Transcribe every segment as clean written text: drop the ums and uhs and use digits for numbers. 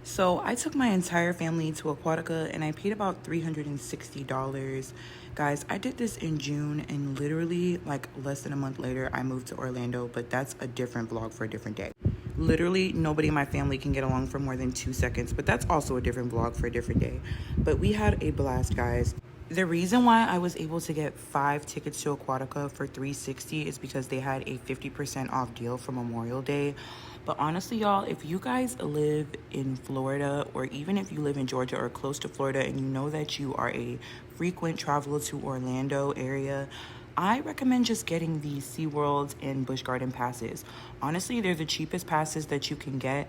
So I took my entire family to Aquatica and I paid about $360. Guys, I did this in June and literally like less than a month later, I moved to Orlando, but that's a different vlog for a different day. Literally, nobody in my family can get along for more than 2 seconds, but that's also a different vlog for a different day. But we had a blast, guys. The reason why I was able to get 5 tickets to Aquatica for $360 is because they had a 50% off deal for Memorial Day. But honestly, y'all, if you guys live in Florida, or even if you live in Georgia or close to Florida, and you know that you are a frequent traveler to Orlando area, I recommend just getting the SeaWorld and Busch Garden passes. Honestly, they're the cheapest passes that you can get.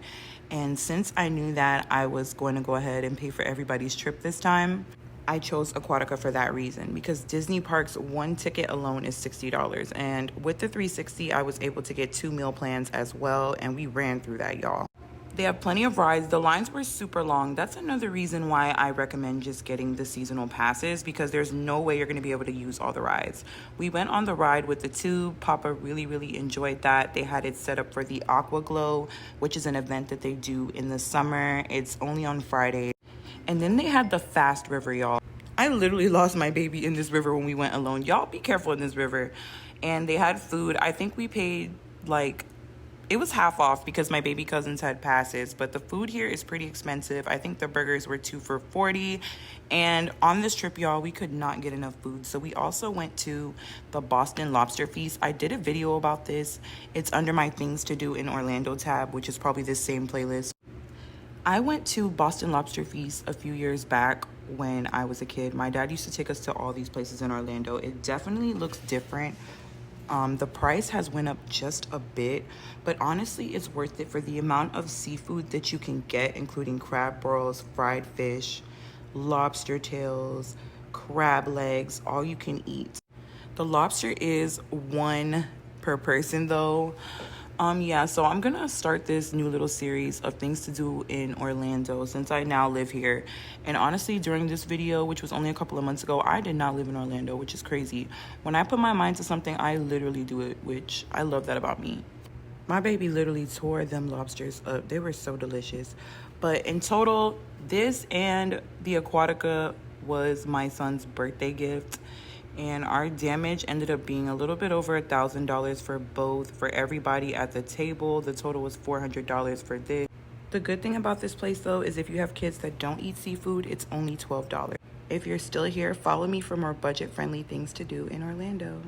And since I knew that I was going to go ahead and pay for everybody's trip this time, I chose Aquatica for that reason, because Disney parks, one ticket alone is $60. And with the 360, I was able to get 2 meal plans as well. And we ran through that, y'all. They have plenty of rides. The lines were super long. That's another reason why I recommend just getting the seasonal passes, because there's no way you're going to be able to use all the rides. We went on the ride with the tube. Papa really enjoyed that. They had it set up for the Aqua Glow, which is an event that they do in the summer. It's only on Friday. And then they had the fast river, y'all. I literally lost my baby in this river when we went alone. Y'all be careful in this river. And they had food. I think we paid like, it was half off because my baby cousins had passes, but the food here is pretty expensive. I think the burgers were 2 for $40. And on this trip, y'all, we could not get enough food. So we also went to the Boston Lobster Feast. I did a video about this. It's under my things to do in Orlando tab, which is probably the same playlist. I went to Boston Lobster Feast a few years back when I was a kid. My dad used to take us to all these places in Orlando. It definitely looks different. The price has went up just a bit, but honestly, it's worth it for the amount of seafood that you can get, including crab rolls, fried fish, lobster tails, crab legs, all you can eat. The lobster is one per person though. Yeah, so I'm gonna start this new little series of things to do in Orlando since I now live here. And honestly, during this video, which was only a couple of months ago, I did not live in Orlando, which is crazy. When I put my mind to something, I literally do it, which I love that about me. My baby literally tore them lobsters up. They were so delicious. But in total, this and the Aquatica was my son's birthday gift. And our damage ended up being a little bit over $1,000 for both, for everybody at the table. The total was $400 for this. The good thing about this place though is if you have kids that don't eat seafood, it's only $12. If you're still here, follow me for more budget-friendly things to do in Orlando.